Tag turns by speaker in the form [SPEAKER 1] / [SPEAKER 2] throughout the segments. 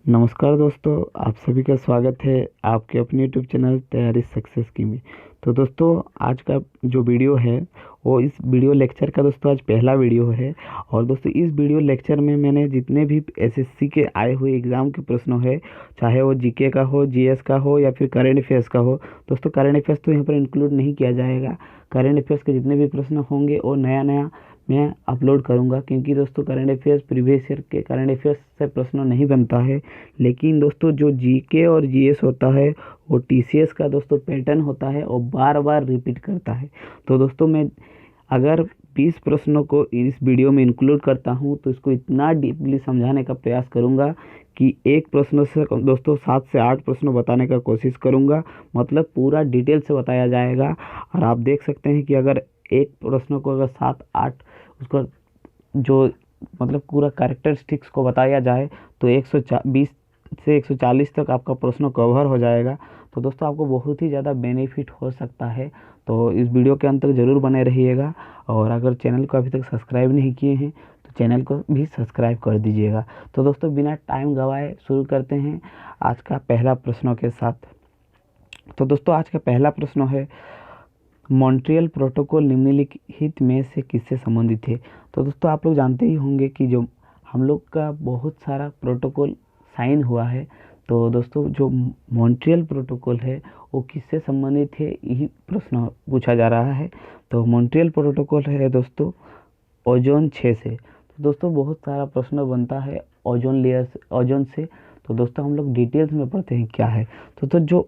[SPEAKER 1] नमस्कार दोस्तों, आप सभी का स्वागत है आपके अपने यूट्यूब चैनल तैयारी सक्सेस की में। तो दोस्तों, आज का जो वीडियो है वो इस वीडियो लेक्चर का दोस्तों आज पहला वीडियो है। और दोस्तों इस वीडियो लेक्चर में मैंने जितने भी एसएससी के आए हुए एग्ज़ाम के प्रश्न है, चाहे वो जीके का हो, जीएस का हो या फिर करंट अफेयर्स का हो। दोस्तों करंट अफेयर्स तो यहाँ पर इंक्लूड नहीं किया जाएगा। करंट अफेयर्स के जितने भी प्रश्न होंगे वो नया नया मैं अपलोड करूँगा, क्योंकि दोस्तों करंट अफेयर्स प्रीवियस ईयर के करंट अफेयर्स से प्रश्न नहीं बनता है। लेकिन दोस्तों जो जीके और जीएस होता है वो टीसीएस का दोस्तों पैटर्न होता है और बार बार रिपीट करता है। तो दोस्तों मैं अगर 20 प्रश्नों को इस वीडियो में इंक्लूड करता हूं तो इसको इतना डीपली समझाने का प्रयास करूंगा कि एक प्रश्न से दोस्तों 7 से 8 प्रश्न बताने का कोशिश करूंगा। मतलब पूरा डिटेल से बताया जाएगा। और आप देख सकते हैं कि अगर एक प्रश्न को अगर 7-8 उसका जो मतलब पूरा कैरेक्टरिस्टिक्स को बताया जाए तो 120 से 140 तक आपका प्रश्न कवर हो जाएगा। तो दोस्तों आपको बहुत ही ज़्यादा बेनिफिट हो सकता है। तो इस वीडियो के अंत तक ज़रूर बने रहिएगा। और अगर चैनल को अभी तक सब्सक्राइब नहीं किए हैं तो चैनल को भी सब्सक्राइब कर दीजिएगा। तो दोस्तों बिना टाइम गवाए शुरू करते हैं आज का पहला प्रश्नों के साथ। तो दोस्तों आज का पहला प्रश्न है, मॉन्ट्रियल प्रोटोकॉल निम्नलिखित में से किससे संबंधित है। तो दोस्तों आप लोग जानते ही होंगे कि जो हम लोग का बहुत सारा प्रोटोकॉल साइन हुआ है। तो दोस्तों जो मॉन्ट्रियल प्रोटोकॉल है वो किससे संबंधित है, यही प्रश्न पूछा जा रहा है। तो मॉन्ट्रियल प्रोटोकॉल है दोस्तों ओजोन 6 से। तो दोस्तों बहुत सारा प्रश्न बनता है ओजोन लेयर से, ओजोन से। तो दोस्तों हम लोग डिटेल्स में पढ़ते हैं क्या है। तो जो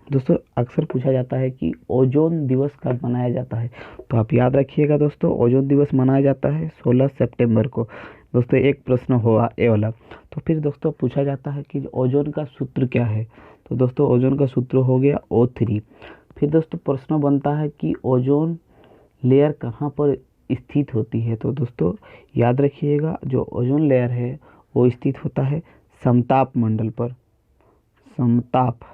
[SPEAKER 1] दोस्तों अक्सर पूछा जाता है कि ओजोन दिवस कब मनाया जाता है। तो आप याद रखिएगा दोस्तों, ओजोन दिवस मनाया जाता है 16 सितंबर को। दोस्तों एक प्रश्न हुआ ये वाला। तो फिर दोस्तों पूछा जाता है कि ओजोन का सूत्र क्या है। तो दोस्तों ओजोन का सूत्र हो गया O3। फिर दोस्तों प्रश्न बनता है कि ओजोन लेयर कहाँ पर स्थित होती है। तो दोस्तों याद रखिएगा, जो ओजोन लेयर है वो स्थित होता है समताप मंडल पर। समताप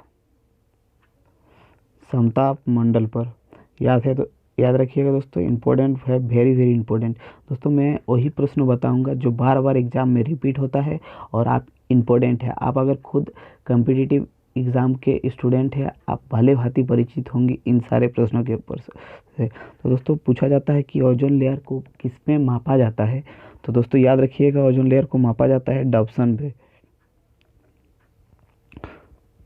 [SPEAKER 1] समताप मंडल पर याद है तो याद रखिएगा दोस्तों, इम्पोर्टेंट है, वेरी वेरी इंपॉर्टेंट। दोस्तों मैं वही प्रश्न बताऊंगा जो बार बार एग्जाम में रिपीट होता है और आप इम्पोर्टेंट है। आप अगर खुद कम्पिटिटिव एग्ज़ाम के स्टूडेंट है, आप भले भांति परिचित होंगे इन सारे प्रश्नों के ऊपर से। तो दोस्तों पूछा जाता है कि ओजोन लेयर को किस में मापा जाता है। तो दोस्तों याद रखिएगा, ओजोन लेयर को मापा जाता है डॉप्सन पे।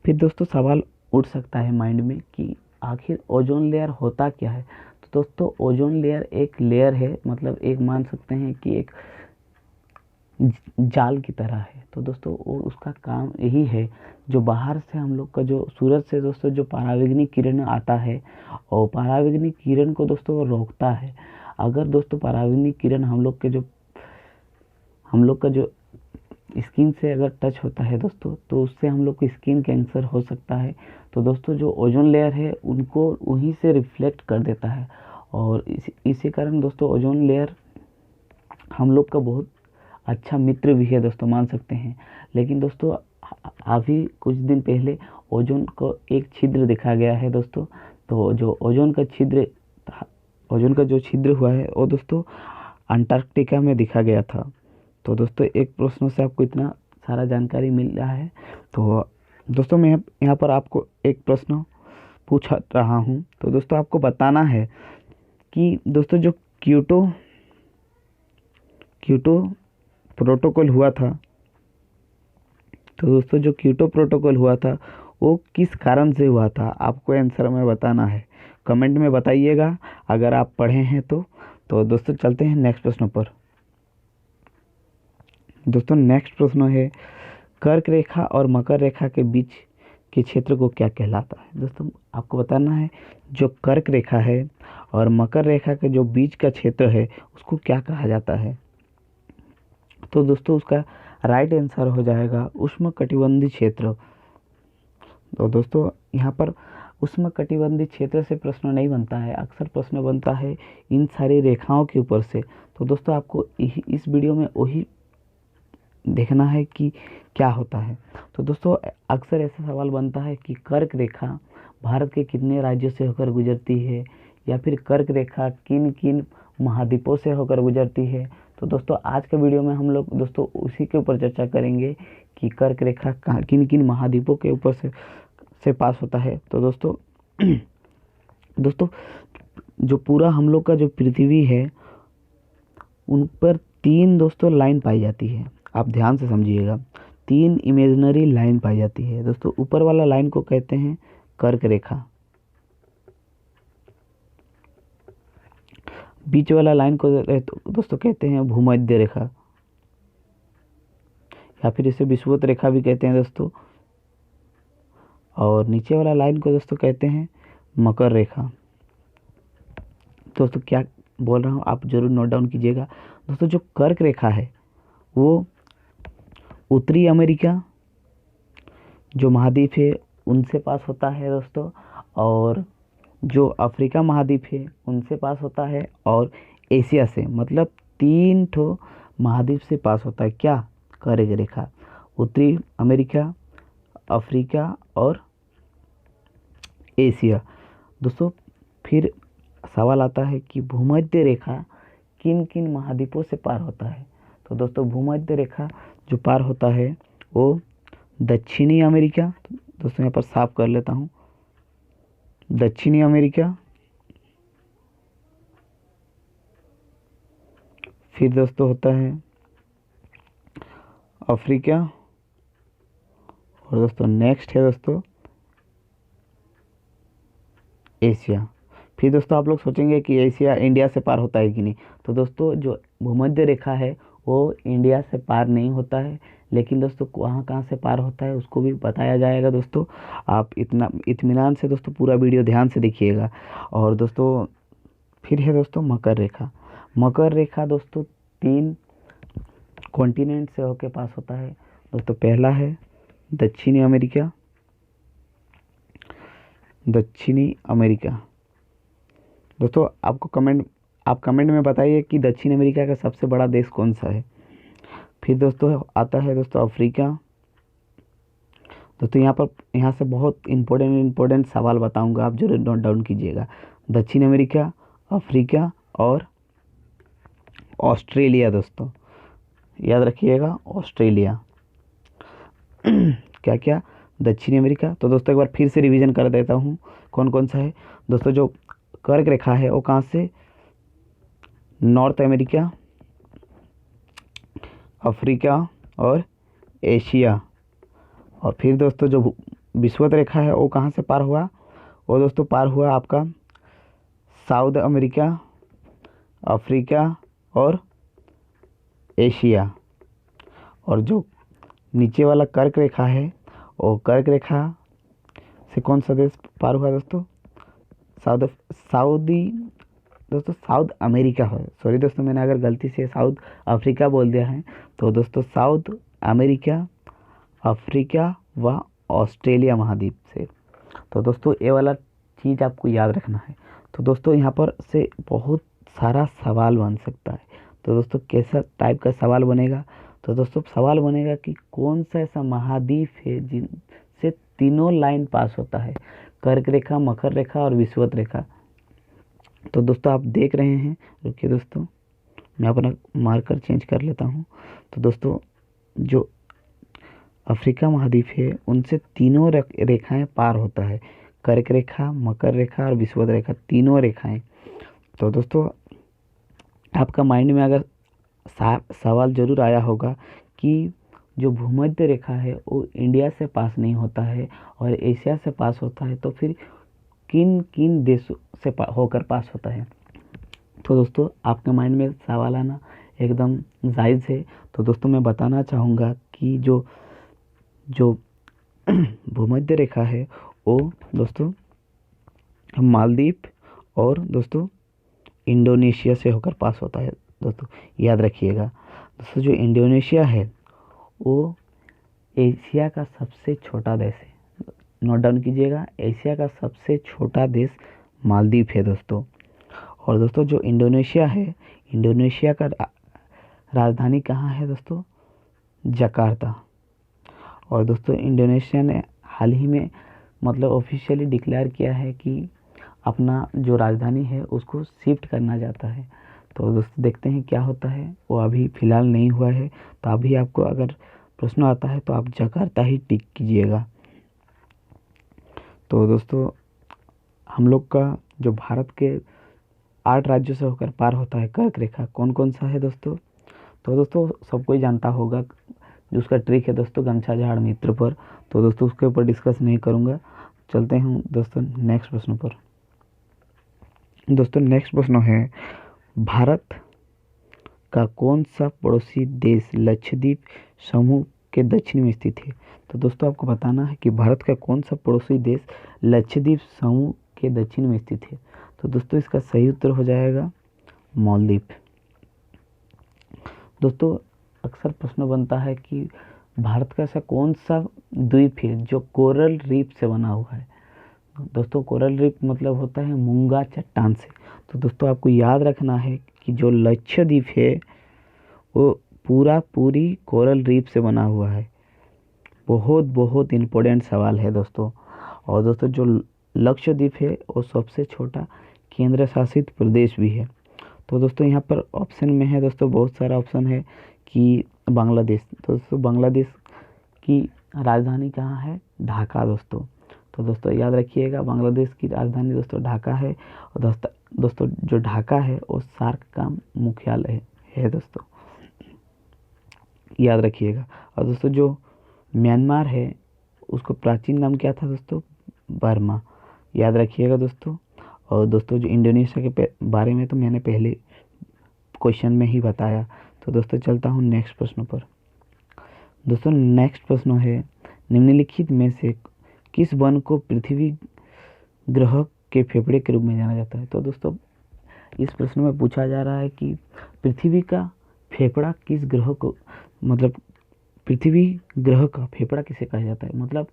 [SPEAKER 1] फिर दोस्तों सवाल उठ सकता है माइंड में कि आखिर ओजोन लेयर होता क्या है। तो दोस्तों ओजोन लेयर एक लेयर है, मतलब एक मान सकते हैं कि एक जाल की तरह है। तो दोस्तों वो उसका काम यही है, जो बाहर से हम लोग का जो सूरज से दोस्तों जो परावैंगनिक किरण आता है और परावैंगनिक किरण को दोस्तों वो रोकता है। अगर दोस्तों परावैंगनिक किरण हम लोग का जो स्किन से अगर टच होता है दोस्तों तो उससे हम लोग को स्किन कैंसर हो सकता है। तो दोस्तों जो ओजोन लेयर है उनको वहीं से रिफ्लेक्ट कर देता है। और इसी कारण दोस्तों ओजोन लेयर हम लोग का बहुत अच्छा मित्र भी है दोस्तों, मान सकते हैं। लेकिन दोस्तों अभी कुछ दिन पहले ओजोन को एक छिद्र देखा गया है दोस्तों। तो जो ओजोन का जो छिद्र हुआ है वो दोस्तों अंटार्कटिका में दिखा गया था। तो दोस्तों एक प्रश्न से आपको इतना सारा जानकारी मिल रहा है। तो दोस्तों मैं यहाँ पर आपको एक प्रश्न पूछ रहा हूँ। तो दोस्तों आपको बताना है कि दोस्तों जो क्योटो क्योटो प्रोटोकॉल हुआ था। तो दोस्तों जो क्योटो प्रोटोकॉल हुआ था वो किस कारण से हुआ था, आपको आंसर में बताना है। कमेंट में बताइएगा अगर आप पढ़े हैं तो दोस्तों चलते हैं नेक्स्ट प्रश्न पर। दोस्तों नेक्स्ट प्रश्न है, कर्क रेखा और मकर रेखा के बीच के क्षेत्र को क्या कहलाता है। दोस्तों आपको बताना है जो कर्क रेखा है और मकर रेखा के जो बीच का क्षेत्र है उसको क्या कहा जाता है। तो दोस्तों उसका राइट आंसर हो जाएगा उष्णकटिबंधीय क्षेत्र। तो दोस्तों यहाँ पर उष्णकटिबंधीय क्षेत्र से प्रश्न नहीं बनता है, अक्सर प्रश्न बनता है इन सारी रेखाओं के ऊपर से। तो दोस्तों आपको इस वीडियो में वही देखना है कि क्या होता है। तो दोस्तों अक्सर ऐसा सवाल बनता है कि कर्क रेखा भारत के कितने राज्यों से होकर गुजरती है, या फिर कर्क रेखा किन किन महाद्वीपों से होकर गुजरती है। तो दोस्तों आज के वीडियो में हम लोग दोस्तों उसी के ऊपर चर्चा करेंगे कि कर्क रेखा किन किन महाद्वीपों के ऊपर से पास होता है। तो दोस्तों दोस्तों जो पूरा हम लोग का जो पृथ्वी है उन पर 3 दोस्तों लाइन पाई जाती है। आप ध्यान से समझिएगा, 3 इमेजिनरी लाइन पाई जाती है दोस्तों। ऊपर वाला लाइन को कहते हैं कर्क रेखा, बीच वाला लाइन को दोस्तों कहते हैं भूमध्य रेखा, या फिर इसे विषुवत रेखा भी कहते हैं दोस्तों, और नीचे वाला लाइन को दोस्तों कहते हैं मकर रेखा। दोस्तों क्या बोल रहा हूँ आप जरूर नोट डाउन कीजिएगा। दोस्तों जो कर्क रेखा है वो उत्तरी अमेरिका जो महाद्वीप है उनसे पास होता है दोस्तों, और जो अफ्रीका महाद्वीप है उनसे पास होता है, और एशिया से, मतलब 3 ठो महाद्वीप से पास होता है क्या, कर्क रेखा। उत्तरी अमेरिका, अफ्रीका और एशिया। दोस्तों फिर सवाल आता है कि भूमध्य रेखा किन किन महाद्वीपों से पार होता है। तो दोस्तों भूमध्य रेखा जो पार होता है वो दक्षिणी अमेरिका, दोस्तों यहाँ पर साफ कर लेता हूँ, दक्षिणी अमेरिका, फिर दोस्तों होता है अफ्रीका, और दोस्तों नेक्स्ट है दोस्तों एशिया। फिर दोस्तों आप लोग सोचेंगे कि एशिया इंडिया से पार होता है कि नहीं। तो दोस्तों जो भूमध्य रेखा है वो इंडिया से पार नहीं होता है, लेकिन दोस्तों कहाँ से पार होता है उसको भी बताया जाएगा दोस्तों। आप इतना इत्मीनान से दोस्तों पूरा वीडियो ध्यान से देखिएगा। और दोस्तों फिर है दोस्तों मकर रेखा। मकर रेखा दोस्तों 3 कॉन्टिनेंट से होके पास होता है दोस्तों। पहला है दक्षिणी अमेरिका, दक्षिणी अमेरिका। दोस्तों आप कमेंट में बताइए कि दक्षिण अमेरिका का सबसे बड़ा देश कौन सा है। फिर दोस्तों आता है दोस्तों अफ्रीका। दोस्तों यहाँ से बहुत इम्पोर्टेंट सवाल बताऊंगा, आप जरूर नोट डाउन कीजिएगा। दक्षिण अमेरिका, अफ्रीका और ऑस्ट्रेलिया। दोस्तों याद रखिएगा ऑस्ट्रेलिया। क्या क्या, दक्षिणी अमेरिका। तो दोस्तों एक बार फिर से रिवीजन कर देता हूँ कौन कौन सा है। दोस्तों जो कर्क रेखा है वो कहाँ से, नॉर्थ अमेरिका, अफ्रीका और एशिया। और फिर दोस्तों जो विषुवत रेखा है वो कहाँ से पार हुआ, वो दोस्तों पार हुआ आपका साउथ अमेरिका, अफ्रीका और एशिया। और जो नीचे वाला कर्क रेखा है वो कर्क रेखा से कौन सा देश पार हुआ दोस्तों, साउथ अमेरिका है। सॉरी दोस्तों मैंने अगर गलती से साउथ अफ्रीका बोल दिया है तो दोस्तों साउथ अमेरिका, अफ्रीका व ऑस्ट्रेलिया महाद्वीप से। तो दोस्तों ये वाला चीज़ आपको याद रखना है। तो दोस्तों यहाँ पर से बहुत सारा सवाल बन सकता है। तो दोस्तों कैसा टाइप का सवाल बनेगा, तो दोस्तों सवाल बनेगा कि कौन सा ऐसा महाद्वीप है जिनसे तीनों लाइन पास होता है, कर्क रेखा, मकर रेखा और विषुवत रेखा। तो दोस्तों आप देख रहे हैं, रुकिए दोस्तों मैं अपना मार्कर चेंज कर लेता हूँ। तो दोस्तों जो अफ्रीका महाद्वीप है उनसे तीनों रेखाएं पार होता है, कर्क रेखा, मकर रेखा और विषुवत रेखा, तीनों रेखाएं। तो दोस्तों आपका माइंड में अगर सवाल जरूर आया होगा कि जो भूमध्य रेखा है वो इंडिया से पास नहीं होता है और एशिया से पास होता है, तो फिर किन किन देशों से होकर पास होता है। तो दोस्तों आपके माइंड में सवाल आना एकदम जायज़ है। तो दोस्तों मैं बताना चाहूँगा कि जो भूमध्य रेखा है वो दोस्तों मालदीव और दोस्तों इंडोनेशिया से होकर पास होता है। दोस्तों याद रखिएगा। दोस्तों जो इंडोनेशिया है वो एशिया का सबसे छोटा देश है, नोट डाउन कीजिएगा। एशिया का सबसे छोटा देश मालदीव है दोस्तों। और दोस्तों जो इंडोनेशिया है, इंडोनेशिया का राजधानी कहाँ है दोस्तों, जकार्ता। और दोस्तों इंडोनेशिया ने हाल ही में मतलब ऑफिशियली डिक्लेयर किया है कि अपना जो राजधानी है उसको शिफ्ट करना चाहता है। तो दोस्तों देखते हैं क्या होता है, वो अभी फ़िलहाल नहीं हुआ है। तो अभी आपको अगर प्रश्न आता है तो आप जकार्ता ही टिक कीजिएगा। तो दोस्तों हम लोग का जो भारत के 8 राज्यों से होकर पार होता है कर्क रेखा, कौन कौन सा है दोस्तों? तो दोस्तों सबको ही जानता होगा, जो उसका ट्रिक है दोस्तों गमछा झाड़ मित्र पर। तो दोस्तों उसके ऊपर डिस्कस नहीं करूँगा। चलते हैं दोस्तों नेक्स्ट प्रश्न पर। दोस्तों नेक्स्ट प्रश्न है, भारत का कौन सा पड़ोसी देश लक्षद्वीप समूह के दक्षिण में स्थित है? तो दोस्तों आपको बताना है कि भारत का कौन सा पड़ोसी देश लक्षद्वीप समूह के दक्षिण में स्थित है। तो दोस्तों इसका सही उत्तर हो जाएगा मालदीव। दोस्तों अक्सर प्रश्न बनता है कि भारत का ऐसा कौन सा द्वीप है जो कोरल रीफ से बना हुआ है। दोस्तों कोरल रीफ मतलब होता है मूंगा चट्टान से। तो दोस्तों आपको याद रखना है कि जो लक्षद्वीप है वो पूरी कोरल रीफ से बना हुआ है। बहुत बहुत इम्पोर्टेंट सवाल है दोस्तों। और दोस्तों जो लक्षद्वीप है वो सबसे छोटा केंद्र शासित प्रदेश भी है। तो दोस्तों यहाँ पर ऑप्शन में है दोस्तों, बहुत सारा ऑप्शन है कि बांग्लादेश। तो दोस्तों बांग्लादेश की राजधानी कहाँ है? ढाका दोस्तों। तो दोस्तों याद रखिएगा बांग्लादेश की राजधानी दोस्तों ढाका है। और दोस्तों जो ढाका है वो सार्क का मुख्यालय है दोस्तों, याद रखिएगा। और दोस्तों जो म्यांमार है उसको प्राचीन नाम क्या था दोस्तों? बर्मा, याद रखिएगा दोस्तों। और दोस्तों जो इंडोनेशिया के बारे में तो मैंने पहले क्वेश्चन में ही बताया। तो दोस्तों चलता हूँ नेक्स्ट प्रश्न पर। दोस्तों नेक्स्ट प्रश्न है, निम्नलिखित में से किस वन को पृथ्वी ग्रह के फेफड़े के रूप में जाना जाता है? तो दोस्तों इस प्रश्न में पूछा जा रहा है कि पृथ्वी का फेफड़ा किस ग्रह को, मतलब पृथ्वी ग्रह का फेफड़ा किसे कहा जाता है? मतलब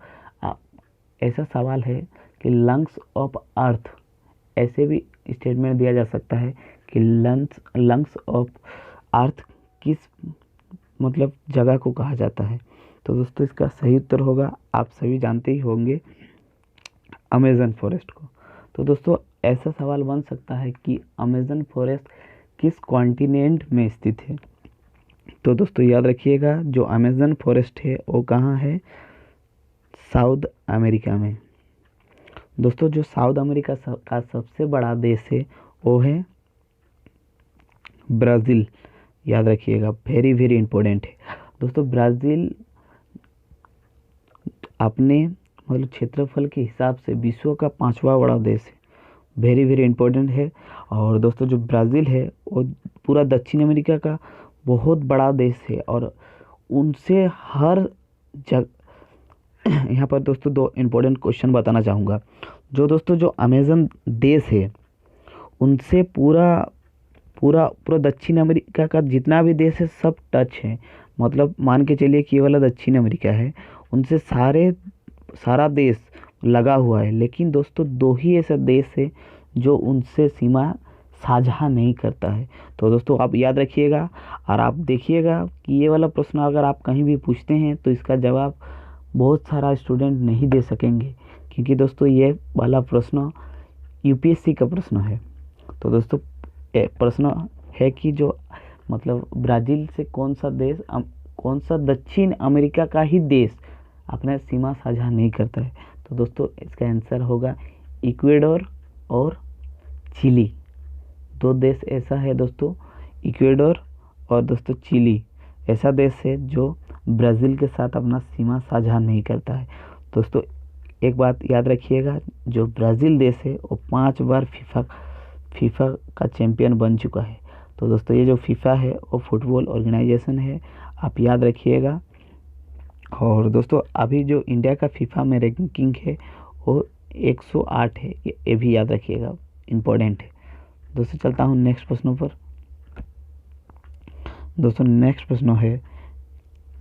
[SPEAKER 1] ऐसा सवाल है कि लंग्स ऑफ अर्थ, ऐसे भी स्टेटमेंट दिया जा सकता है कि लंग्स ऑफ अर्थ किस मतलब जगह को कहा जाता है। तो दोस्तों इसका सही उत्तर होगा, आप सभी जानते ही होंगे, अमेज़न फॉरेस्ट को। तो दोस्तों ऐसा सवाल बन सकता है कि अमेज़न फॉरेस्ट किस कॉन्टिनेंट में स्थित है? तो दोस्तों याद रखिएगा जो अमेज़न फॉरेस्ट है वो कहाँ है? साउथ अमेरिका में। दोस्तों जो साउथ अमेरिका का सबसे बड़ा देश है वो है ब्राज़ील, याद रखिएगा, वेरी वेरी इंपॉर्टेंट है दोस्तों। ब्राज़ील अपने मतलब क्षेत्रफल के हिसाब से विश्व का 5वां बड़ा देश है, वेरी वेरी इंपॉर्टेंट है। और दोस्तों जो ब्राज़ील है वो पूरा दक्षिण अमेरिका का बहुत बड़ा देश है। और उनसे हर जगह यहाँ पर दोस्तों 2 इम्पोर्टेंट क्वेश्चन बताना चाहूँगा। जो दोस्तों जो अमेज़न देश है उनसे पूरा दक्षिण अमेरिका का जितना भी देश है सब टच है। मतलब मान के चलिए कि ये वाला दक्षिण अमेरिका है, उनसे सारा देश लगा हुआ है। लेकिन दोस्तों 2 ही ऐसा देश है जो उनसे सीमा साझा नहीं करता है। तो दोस्तों आप याद रखिएगा और आप देखिएगा कि ये वाला प्रश्न अगर आप कहीं भी पूछते हैं तो इसका जवाब बहुत सारा स्टूडेंट नहीं दे सकेंगे, क्योंकि दोस्तों ये वाला प्रश्न यूपीएससी का प्रश्न है। तो दोस्तों प्रश्न है कि जो मतलब ब्राज़ील से कौन सा दक्षिण अमेरिका का ही देश अपना सीमा साझा नहीं करता है? तो दोस्तों इसका आंसर होगा इक्वेडोर और चिली। 2 देश ऐसा है दोस्तों, इक्वेडोर और दोस्तों चिली ऐसा देश है जो ब्राज़ील के साथ अपना सीमा साझा नहीं करता है। दोस्तों एक बात याद रखिएगा, जो ब्राज़ील देश है वो 5 बार फीफा का चैंपियन बन चुका है। तो दोस्तों ये जो फीफा है वो फुटबॉल ऑर्गेनाइजेशन है, आप याद रखिएगा। और दोस्तों अभी जो इंडिया का फीफा में रैंकिंग है वो 108 है, ये भी याद रखिएगा, इम्पोर्टेंट है। दोस्तों चलता हूँ नेक्स्ट प्रश्नों पर। दोस्तों नेक्स्ट प्रश्न है,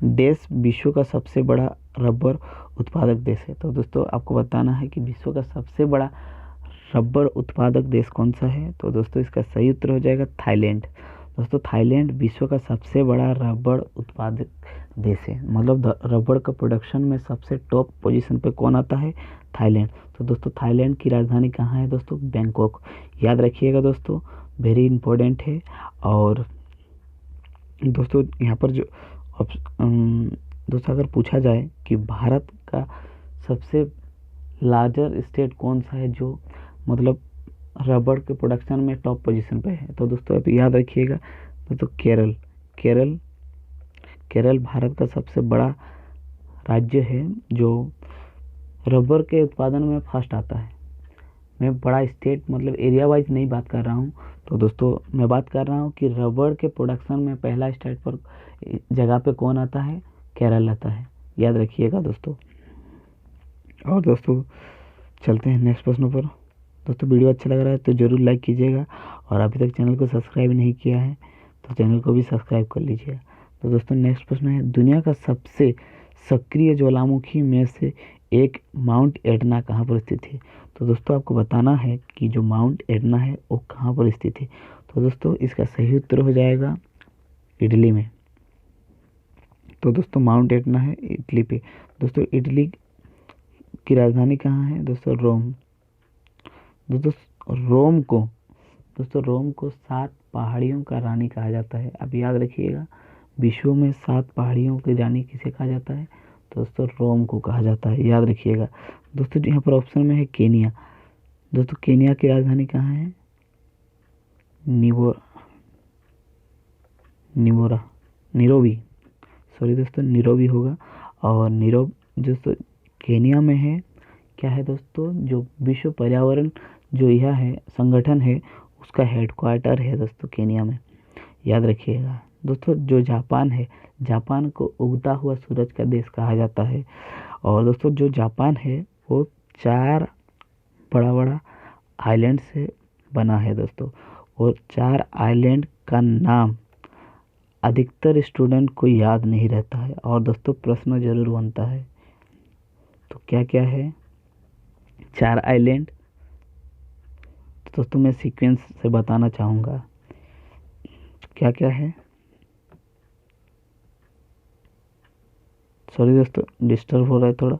[SPEAKER 1] देश विश्व का सबसे बड़ा रबर उत्पादक देश है। तो दोस्तों आपको बताना है कि विश्व का सबसे बड़ा रबर उत्पादक देश कौन सा है? तो दोस्तों इसका सही उत्तर हो जाएगा थाईलैंड। दोस्तों थाईलैंड विश्व का सबसे बड़ा रबर उत्पादक देश है। मतलब रबर का प्रोडक्शन में सबसे टॉप पोजीशन पे कौन आता है? थाईलैंड। तो दोस्तों थाईलैंड की राजधानी कहाँ है दोस्तों? बैंकॉक, याद रखिएगा दोस्तों। वेरी इम्पोर्टेंट है। और दोस्तों यहाँ पर जो दोस्तों अगर पूछा जाए कि भारत का सबसे लार्जर स्टेट कौन सा है जो मतलब रबड़ के प्रोडक्शन में टॉप पोजीशन पे है, तो दोस्तों आप याद रखिएगा दोस्तों केरल। केरल केरल भारत का सबसे बड़ा राज्य है जो रबर के उत्पादन में फर्स्ट आता है। मैं बड़ा स्टेट मतलब एरिया वाइज नहीं बात कर रहा हूँ, तो दोस्तों मैं बात कर रहा हूँ कि रबर के प्रोडक्शन में पहला स्टेट पर जगह पे कौन आता है, केरल आता है, याद रखिएगा दोस्तों। और दोस्तों चलते हैं नेक्स्ट प्रश्न पर। दोस्तों वीडियो अच्छा लग रहा है तो ज़रूर लाइक कीजिएगा, और अभी तक चैनल को सब्सक्राइब नहीं किया है तो चैनल को भी सब्सक्राइब कर लीजिएगा। तो दोस्तों नेक्स्ट प्रश्न है, दुनिया का सबसे सक्रिय ज्वालामुखी में से एक माउंट एटना कहाँ पर स्थित है। तो दोस्तों आपको बताना है कि जो माउंट एटना है वो कहाँ पर स्थित है। तो दोस्तों इसका सही उत्तर हो जाएगा इटली में। तो दोस्तों माउंट एटना है इटली पे। दोस्तों इटली की राजधानी कहाँ है दोस्तों, रोम। दोस्तों रोम को 7 पहाड़ियों का रानी कहा जाता है। अब याद रखिएगा विश्व में 7 पहाड़ियों की रानी किसे कहा जाता है, तो दोस्तों रोम को कहा जाता है, याद रखिएगा। दोस्तों यहाँ पर ऑप्शन में है केनिया। दोस्तों केनिया की राजधानी कहाँ है, निरोबी। सॉरी दोस्तों निरोबी होगा। और दोस्तों केनिया में है, क्या है दोस्तों, जो विश्व पर्यावरण जो यह है संगठन है उसका हेडक्वार्टर है दोस्तों केनिया में, याद रखिएगा। दोस्तों जो जापान है, जापान को उगता हुआ सूरज का देश कहा जाता है। और दोस्तों जो जापान है वो 4 बड़ा बड़ा आइलैंड से बना है दोस्तों, और 4 आइलैंड का नाम अधिकतर स्टूडेंट को याद नहीं रहता है, और दोस्तों प्रश्न जरूर बनता है। तो क्या क्या है 4 आइलैंड, तो दोस्तों मैं सीक्वेंस से बताना चाहूँगा क्या क्या है। सॉरी दोस्तों डिस्टर्ब हो रहा है थोड़ा।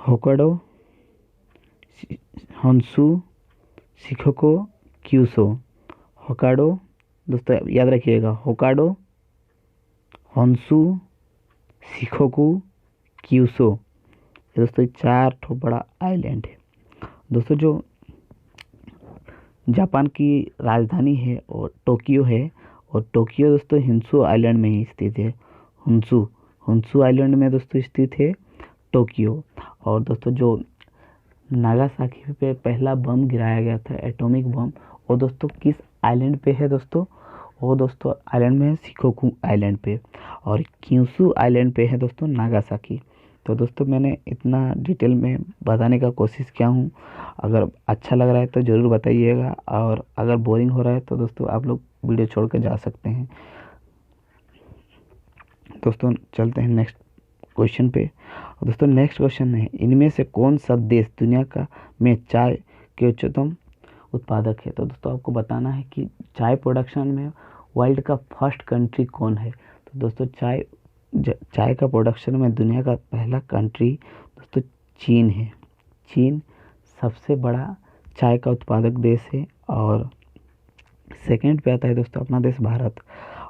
[SPEAKER 1] होकाडो, हॉन्शू, शिकोको, क्यूशो। होकाडो दोस्तों याद रखिएगा, होकाडो, हॉन्शू, शिकोकू, क्यूशो, ये दोस्तों 4 ठो बड़ा आइलैंड है। दोस्तों जो जापान की राजधानी है और टोक्यो है, और टोक्यो दोस्तों हिंसू आइलैंड में ही स्थित है। हुंसू आइलैंड में दोस्तों स्थित है टोक्यो। और दोस्तों जो नागासाकी पे पहला बम गिराया गया था एटॉमिक बम, वो दोस्तों किस आइलैंड पे है दोस्तों, वो दोस्तों आइलैंड में है शिकोकू आइलैंड पे। और क्यूशू आइलैंड पे है दोस्तों नागासाकी। तो दोस्तों मैंने इतना डिटेल में बताने का कोशिश किया हूँ, अगर अच्छा लग रहा है तो ज़रूर बताइएगा, और अगर बोरिंग हो रहा है तो दोस्तों आप लोग वीडियो छोड़ कर जा सकते हैं। दोस्तों चलते हैं नेक्स्ट क्वेश्चन पे। दोस्तों नेक्स्ट क्वेश्चन है, इनमें से कौन सा देश दुनिया का में चाय के उच्चतम उत्पादक है। तो दोस्तों आपको बताना है कि चाय प्रोडक्शन में वर्ल्ड का फर्स्ट कंट्री कौन है। तो दोस्तों चाय का प्रोडक्शन में दुनिया का पहला कंट्री दोस्तों चीन है। चीन सबसे बड़ा चाय का उत्पादक देश है। और सेकंड पे आता है दोस्तों अपना देश भारत।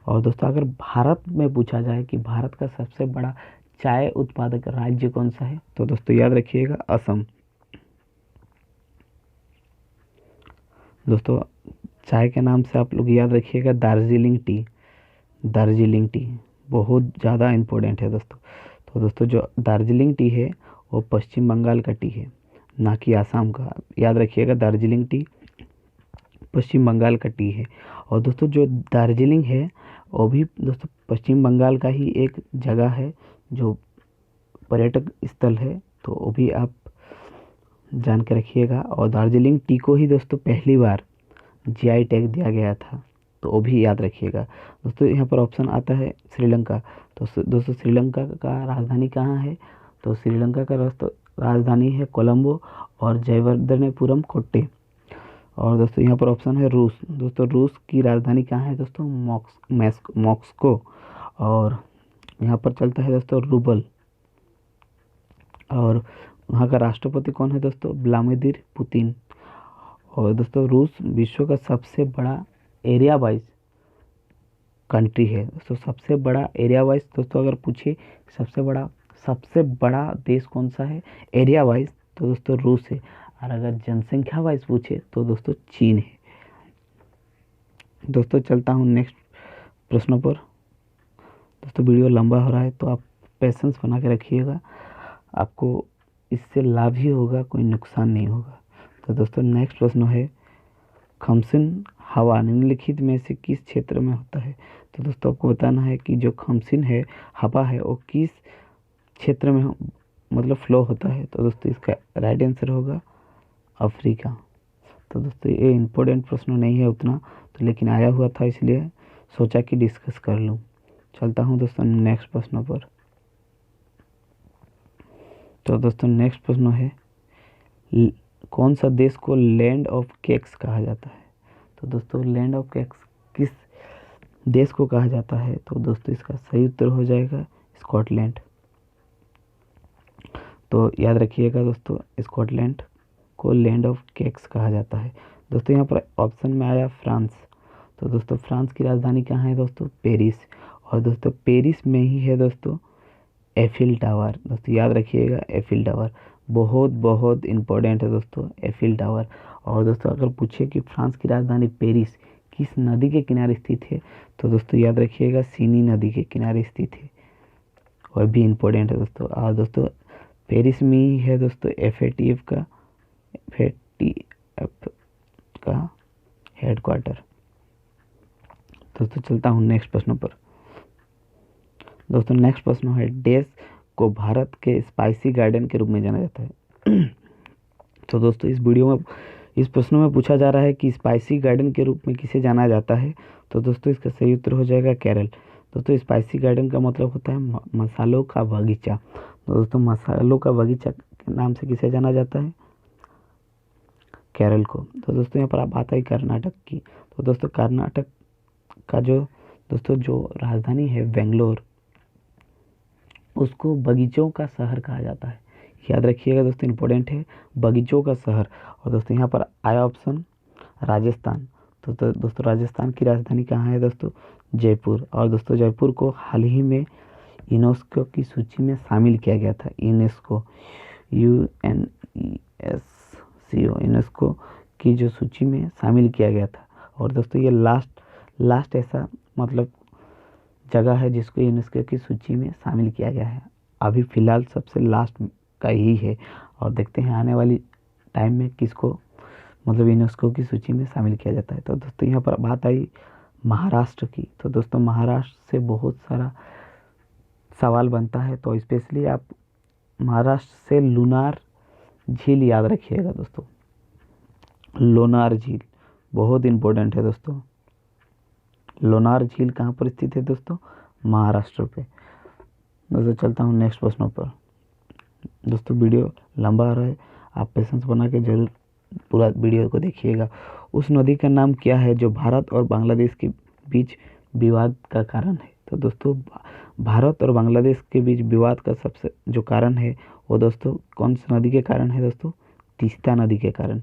[SPEAKER 1] और दोस्तों अगर भारत में पूछा जाए कि भारत का सबसे बड़ा चाय उत्पादक राज्य कौन सा है, तो दोस्तों याद रखिएगा असम। दोस्तों चाय के नाम से आप लोग याद रखिएगा दार्जिलिंग टी। दार्जिलिंग टी बहुत ज़्यादा इम्पोर्टेंट है दोस्तों। तो दोस्तों जो दार्जिलिंग टी है वो पश्चिम बंगाल का टी है, ना कि आसाम का। याद रखिएगा दार्जिलिंग टी पश्चिम बंगाल का टी है। और दोस्तों जो दार्जिलिंग है वो भी दोस्तों पश्चिम बंगाल का ही एक जगह है जो पर्यटक स्थल है, तो वो भी आप जान के रखिएगा। और दार्जिलिंग टी को ही दोस्तों पहली बार जीआई टैग दिया गया था, तो वो भी याद रखिएगा। दोस्तों यहाँ पर ऑप्शन आता है श्रीलंका। तो दोस्तों श्रीलंका का राजधानी कहाँ है, तो श्रीलंका का राजधानी है कोलंबो और जयवर्धनेपुरम कोट्टे। और दोस्तों यहाँ पर ऑप्शन है रूस। दोस्तों रूस की राजधानी कहाँ है दोस्तों, मॉस्को। और यहाँ पर चलता है दोस्तों रूबल। और वहाँ का राष्ट्रपति कौन है दोस्तों, व्लादिमीर पुतिन। और दोस्तों रूस विश्व का सबसे बड़ा एरिया वाइज कंट्री है दोस्तों। सबसे बड़ा एरिया वाइज दोस्तों अगर पूछे सबसे बड़ा देश कौन सा है एरिया वाइज, तो दोस्तों रूस है। और अगर जनसंख्या वाइज पूछे तो दोस्तों चीन है। दोस्तों चलता हूँ नेक्स्ट प्रश्नों पर। दोस्तों वीडियो लंबा हो रहा है तो आप पेशेंस बना के रखिएगा, आपको इससे लाभ ही होगा, कोई नुकसान नहीं होगा। तो दोस्तों नेक्स्ट प्रश्न है, खमसिन हवा निम्नलिखित में से किस क्षेत्र में होता है। तो दोस्तों आपको बताना है कि जो खमसिन है हवा है वो किस क्षेत्र में मतलब फ्लो होता है। तो दोस्तों इसका राइट आंसर होगा अफ्रीका। तो दोस्तों ये इम्पोर्टेंट प्रश्न नहीं है उतना तो, लेकिन आया हुआ था इसलिए सोचा कि डिस्कस कर लूँ। चलता हूँ दोस्तों नेक्स्ट प्रश्न पर। तो दोस्तों नेक्स्ट प्रश्न है, कौन सा देश को लैंड ऑफ केक्स कहा जाता है। तो दोस्तों लैंड ऑफ केक्स किस देश को कहा जाता है। तो दोस्तों इसका सही उत्तर हो जाएगा स्कॉटलैंड। तो याद रखिएगा दोस्तों, स्कॉटलैंड को लैंड ऑफ केक्स कहा जाता है। दोस्तों यहाँ पर ऑप्शन में आया फ्रांस। तो दोस्तों फ्रांस की राजधानी कहाँ है दोस्तों, पेरिस। और दोस्तों पेरिस में ही है दोस्तों एफिल टावर। दोस्तों याद रखिएगा एफिल टावर बहुत बहुत इम्पोर्टेंट है दोस्तों एफिल टावर। और दोस्तों अगर पूछे कि फ्रांस की राजधानी पेरिस किस नदी के किनारे स्थित है, तो दोस्तों याद रखिएगा सीनी नदी के किनारे स्थित है, वह भी इम्पोर्टेंट है दोस्तों। और दोस्तों पेरिस में ही है दोस्तों एफएटीएफ का हेडक्वार्टर। दोस्तों चलता हूँ नेक्स्ट प्रश्न पर। दोस्तों नेक्स्ट प्रश्न है, देश को भारत के स्पाइसी गार्डन के रूप में जाना जाता है। तो दोस्तों इस प्रश्न में पूछा जा रहा है कि स्पाइसी गार्डन के रूप में किसे जाना जाता है। तो दोस्तों इसका सही उत्तर हो जाएगा केरल। दोस्तों स्पाइसी गार्डन का मतलब होता है मसालों का बगीचा। तो दोस्तों मसालों का बगीचा के नाम से किसे जाना जाता है, केरल को। तो दोस्तों यहाँ पर आप बात आई कर्नाटक की। तो दोस्तों कर्नाटक का जो राजधानी है बेंगलोर, उसको बगीचों का शहर कहा जाता है। याद रखिएगा दोस्तों इम्पोर्टेंट है बगीचों का शहर। और दोस्तों यहाँ पर आया ऑप्शन राजस्थान। तो दोस्तों राजस्थान की राजधानी कहाँ है दोस्तों, जयपुर। और दोस्तों जयपुर को हाल ही में यूनेस्को की सूची में शामिल किया गया था। यूनेस्को यूनेस्को की जो सूची में शामिल किया गया था। और दोस्तों ये लास्ट ऐसा मतलब जगह है जिसको यूनेस्को की सूची में शामिल किया गया है। अभी फ़िलहाल सबसे लास्ट का ही है और देखते हैं आने वाली टाइम में किसको मतलब यूनेस्को की सूची में शामिल किया जाता है। तो दोस्तों यहाँ पर बात आई महाराष्ट्र की। तो दोस्तों महाराष्ट्र से बहुत सारा सवाल बनता है, तो स्पेशली आप महाराष्ट्र से लुनार झील याद रखिएगा दोस्तों। लोनार झील बहुत इम्पोर्टेंट है दोस्तों। लोनार झील कहाँ पर स्थित है दोस्तों, महाराष्ट्र पे। दोस्तों चलता हूँ नेक्स्ट प्रश्नों पर। दोस्तों वीडियो लंबा आ रहा है, आप पेशेंस बना के जरूर पूरा वीडियो को देखिएगा। उस नदी का नाम क्या है जो भारत और बांग्लादेश के बीच विवाद का कारण है। तो दोस्तों भारत और बांग्लादेश के बीच विवाद का सबसे जो कारण है वो दोस्तों कौन सी नदी के कारण है दोस्तों, तीस्ता नदी के कारण।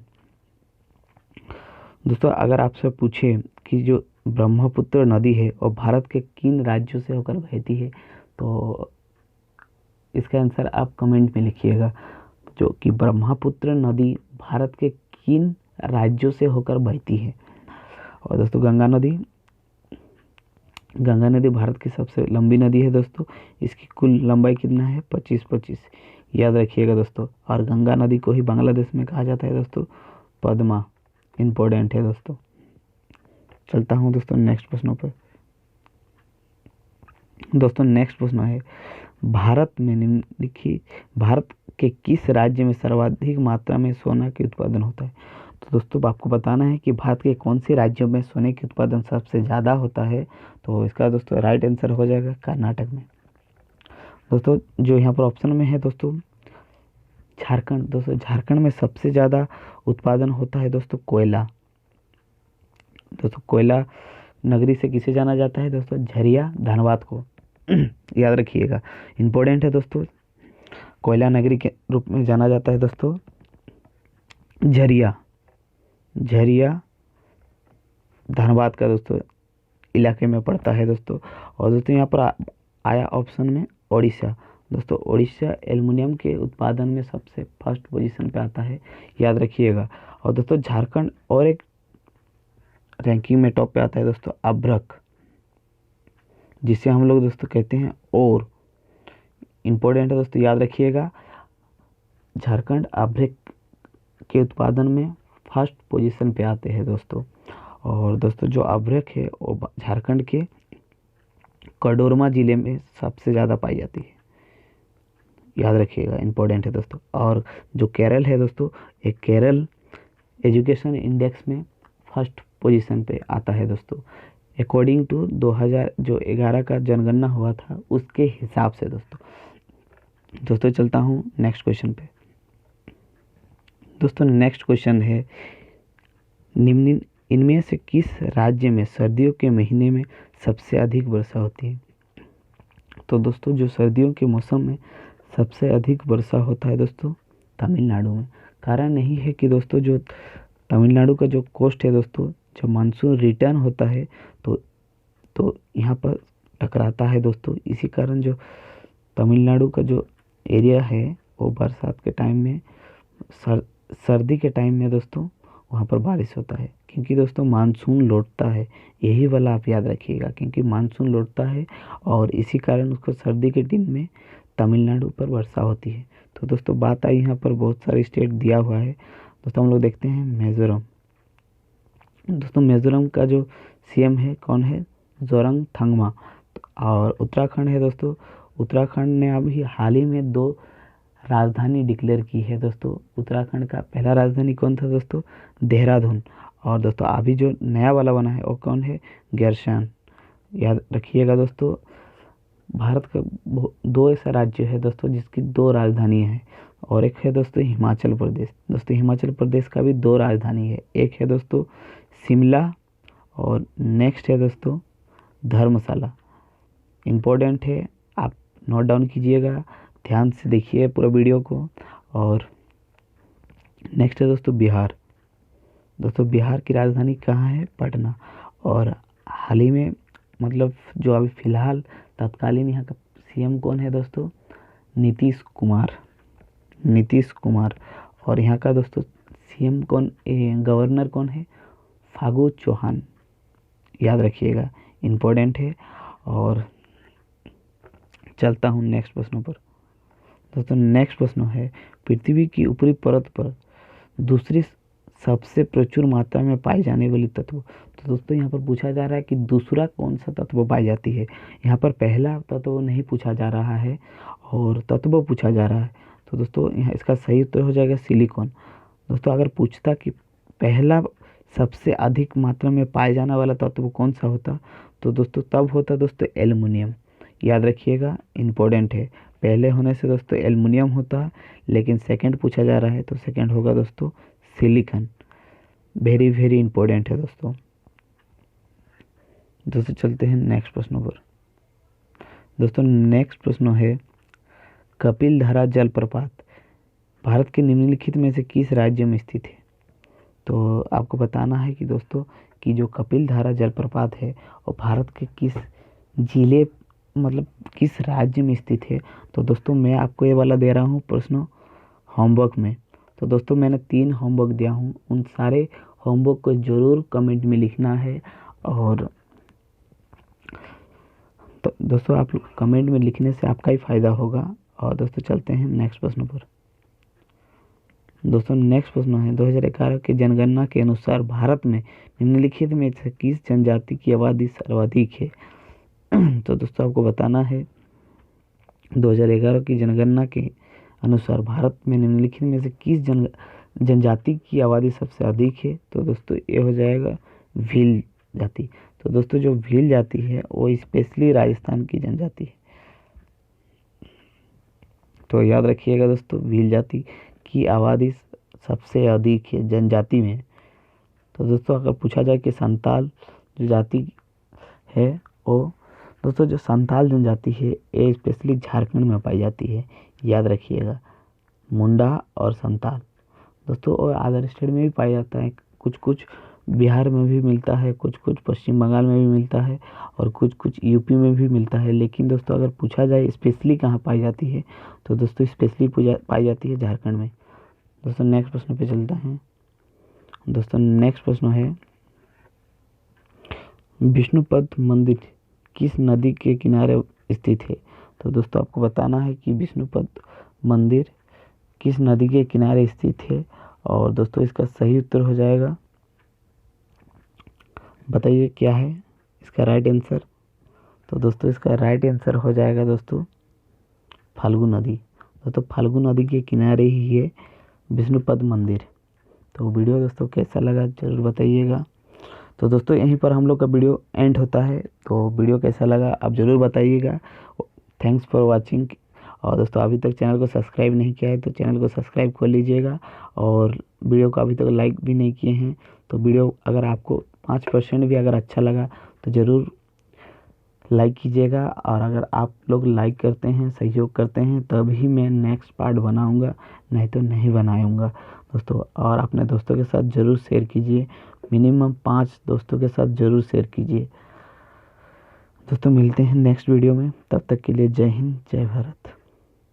[SPEAKER 1] दोस्तों अगर आपसे पूछे कि जो ब्रह्मपुत्र नदी है और भारत के किन राज्यों से होकर बहती है, तो इसका आंसर आप कमेंट में लिखिएगा, जो कि ब्रह्मपुत्र नदी भारत के किन राज्यों से होकर बहती है। और दोस्तों गंगा नदी भारत की सबसे लंबी नदी है दोस्तों। इसकी कुल लंबाई कितना है, 25 याद रखिएगा दोस्तों। और गंगा नदी को ही बांग्लादेश में कहा जाता है दोस्तों पद्मा। इम्पोर्टेंट है दोस्तों। चलता हूँ दोस्तों नेक्स्ट प्रश्नों पर। दोस्तों नेक्स्ट प्रश्न है, भारत के किस राज्य में सर्वाधिक मात्रा में सोना के उत्पादन होता है। तो दोस्तों आपको बताना है कि भारत के कौन से राज्यों में सोने के उत्पादन सबसे ज़्यादा होता है। तो इसका दोस्तों राइट आंसर हो जाएगा कर्नाटक में। दोस्तों जो यहाँ पर ऑप्शन में है दोस्तों झारखंड। दोस्तों झारखंड में सबसे ज़्यादा उत्पादन होता है दोस्तों कोयला। दोस्तों कोयला नगरी से किसे जाना जाता है दोस्तों, झरिया धनबाद को। याद रखिएगा इम्पोर्टेंट है दोस्तों, कोयला नगरी के रूप में जाना जाता है दोस्तों झरिया झरिया धनबाद का दोस्तों इलाके में पड़ता है दोस्तों। और दोस्तों यहाँ पर आया ऑप्शन में ओडिशा। दोस्तों ओडिशा एल्युमिनियम के उत्पादन में सबसे फर्स्ट पोजीशन पे आता है, याद रखिएगा। और दोस्तों झारखंड और एक रैंकिंग में टॉप पे आता है दोस्तों अभ्रक, जिसे हम लोग दोस्तों कहते हैं और इम्पोर्टेंट है दोस्तों, याद रखिएगा। झारखंड अभ्रक के उत्पादन में फर्स्ट पोजीशन पे आते हैं दोस्तों। और दोस्तों जो अभ्रक है वो झारखंड के कोडरमा जिले में सबसे ज़्यादा पाई जाती है, याद रखिएगा, इंपॉर्टेंट है दोस्तों। और जो केरल है दोस्तों, एक केरल एजुकेशन इंडेक्स में फर्स्ट पोजीशन पे आता है दोस्तों, अकॉर्डिंग टू 2011 का जनगणना हुआ था उसके हिसाब से दोस्तों चलता हूँ नेक्स्ट क्वेश्चन पे। दोस्तों नेक्स्ट क्वेश्चन है, निम्न इनमें से किस राज्य में सर्दियों के महीने में सबसे अधिक वर्षा होती है? तो दोस्तों जो सर्दियों के मौसम में सबसे अधिक वर्षा होता है दोस्तों तमिलनाडु में। कारण यही है कि दोस्तों जो तमिलनाडु का जो कोस्ट है दोस्तों, जब मानसून रिटर्न होता है तो यहाँ पर टकराता है दोस्तों। इसी कारण जो तमिलनाडु का जो एरिया है वो बरसात के टाइम में सर्दी के टाइम में दोस्तों वहाँ पर बारिश होता है, क्योंकि दोस्तों मानसून लौटता है। यही वाला आप याद रखिएगा, क्योंकि मानसून लौटता है और इसी कारण उसको सर्दी के दिन में तमिलनाडु पर वर्षा होती है। तो दोस्तों बात आई, यहाँ पर बहुत सारे स्टेट दिया हुआ है दोस्तों। हम लोग देखते हैं मिजोरम। दोस्तों मिजोरम का जो सीएम है कौन है? जोरमथंगमा। और उत्तराखंड है दोस्तों, उत्तराखंड ने अभी हाल ही में 2 राजधानी डिक्लेयर की है दोस्तों। उत्तराखंड का पहला राजधानी कौन था दोस्तों? देहरादून। और दोस्तों अभी जो नया वाला बना है वो कौन है? गैरसैंण। याद रखिएगा दोस्तों, भारत का 2 ऐसा राज्य है दोस्तों जिसकी 2 राजधानी है, और एक है दोस्तों हिमाचल प्रदेश। दोस्तों हिमाचल प्रदेश का भी 2 राजधानी है, एक है दोस्तों शिमला और नेक्स्ट है दोस्तों धर्मशाला। इम्पोर्टेंट है, आप नोट डाउन कीजिएगा, ध्यान से देखिए पूरा वीडियो को। और नेक्स्ट है दोस्तों बिहार। दोस्तों बिहार की राजधानी कहाँ है? पटना। और हाल ही में मतलब जो अभी फ़िलहाल तत्कालीन यहाँ का सीएम कौन है दोस्तों? नीतीश कुमार। और यहाँ का दोस्तों सीएम कौन, गवर्नर कौन है? फागू चौहान। याद रखिएगा, इम्पोर्टेंट है। और चलता हूँ नेक्स्ट प्रश्नों पर। दोस्तों नेक्स्ट प्रश्न है, पृथ्वी की ऊपरी परत पर दूसरी सबसे प्रचुर मात्रा में पाई जाने वाली तत्व। तो दोस्तों यहाँ पर पूछा जा रहा है कि दूसरा कौन सा तत्व पाई जाती है। यहाँ पर पहला तत्व नहीं पूछा जा रहा है और तत्व पूछा जा रहा है। तो दोस्तों यहाँ इसका सही उत्तर हो जाएगा सिलिकॉन। दोस्तों अगर पूछता कि पहला सबसे अधिक मात्रा में पाए जाने वाला तत्व कौन सा होता, तो दोस्तों तब होता दोस्तों एल्युमिनियम। याद रखिएगा, इम्पोर्टेंट है। पहले होने से दोस्तों एल्युमिनियम होता, लेकिन सेकंड पूछा जा रहा है तो सेकंड होगा दोस्तों सिलिकॉन। वेरी वेरी इंपॉर्टेंट है दोस्तों चलते हैं नेक्स्ट प्रश्नों पर। दोस्तों नेक्स्ट प्रश्न है, कपिल धारा जलप्रपात भारत के निम्नलिखित में से किस राज्य में स्थित है? तो आपको बताना है कि दोस्तों कि जो कपिल धारा जलप्रपात है वो भारत के किस जिले मतलब किस राज्य में स्थित है। तो दोस्तों मैं आपको ये वाला दे रहा हूँ प्रश्न होमवर्क में। तो दोस्तों मैंने 3 होमवर्क दिया हूँ, उन सारे होमवर्क को ज़रूर कमेंट में लिखना है। और तो दोस्तों आप कमेंट में लिखने से आपका ही फायदा होगा। और दोस्तों चलते हैं नेक्स्ट प्रश्न पर। दोस्तों नेक्स्ट प्रश्न है, 2011 के जनगणना के अनुसार भारत में निम्नलिखित में से किस जनजाति की आबादी सर्वाधिक है? तो दोस्तों आपको बताना है 2011 की जनगणना के अनुसार भारत में निम्नलिखित में से किस जनजाति की आबादी सबसे अधिक है? तो दोस्तों ये हो जाएगा भील जाति। तो दोस्तों जो भील जाति है वो स्पेशली राजस्थान की जनजाति है। तो याद रखिएगा दोस्तों, भील जाति की आबादी सबसे अधिक है जनजाति में। तो दोस्तों अगर पूछा जाए कि संताल जो जाति है वो दोस्तों जो संताल जनजाति है ये स्पेशली झारखंड में पाई जाती है। याद रखिएगा, मुंडा और संताल दोस्तों, और अदर स्टेट में भी पाया जाता है कुछ कुछ बिहार में भी मिलता है, कुछ कुछ पश्चिम बंगाल में भी मिलता है और कुछ कुछ यूपी में भी मिलता है। लेकिन दोस्तों अगर पूछा जाए स्पेशली कहाँ पाई जाती है, तो दोस्तों स्पेशली पाई जाती है झारखंड में। दोस्तों नेक्स्ट प्रश्न पे चलते हैं। दोस्तों नेक्स्ट प्रश्न है, विष्णुपद मंदिर किस नदी के किनारे स्थित है? तो दोस्तों आपको बताना है कि विष्णुपद मंदिर किस नदी के किनारे स्थित है। और दोस्तों इसका सही उत्तर हो जाएगा, बताइए क्या है इसका राइट आंसर। तो दोस्तों इसका राइट आंसर हो जाएगा दोस्तों फाल्गु नदी। दोस्तों फाल्गु नदी के किनारे ही है विष्णुपद मंदिर। तो वीडियो दोस्तों कैसा लगा जरूर बताइएगा। तो दोस्तों यहीं पर हम लोग का वीडियो एंड होता है। तो वीडियो कैसा लगा आप ज़रूर बताइएगा। Thanks for watching. और दोस्तों अभी तक चैनल को सब्सक्राइब नहीं किया है तो चैनल को सब्सक्राइब कर लीजिएगा। और वीडियो को अभी तक लाइक भी नहीं किए हैं तो वीडियो अगर आपको 5% भी अगर अच्छा लगा तो ज़रूर लाइक कीजिएगा। और अगर आप लोग लाइक करते हैं, सहयोग करते हैं, तभी मैं नेक्स्ट पार्ट बनाऊंगा, नहीं तो नहीं बनाऊंगा दोस्तों। और अपने दोस्तों के साथ ज़रूर शेयर कीजिए, मिनिमम 5 दोस्तों के साथ ज़रूर शेयर कीजिए। दोस्तों मिलते हैं नेक्स्ट वीडियो में, तब तक के लिए जय हिंद जय भारत।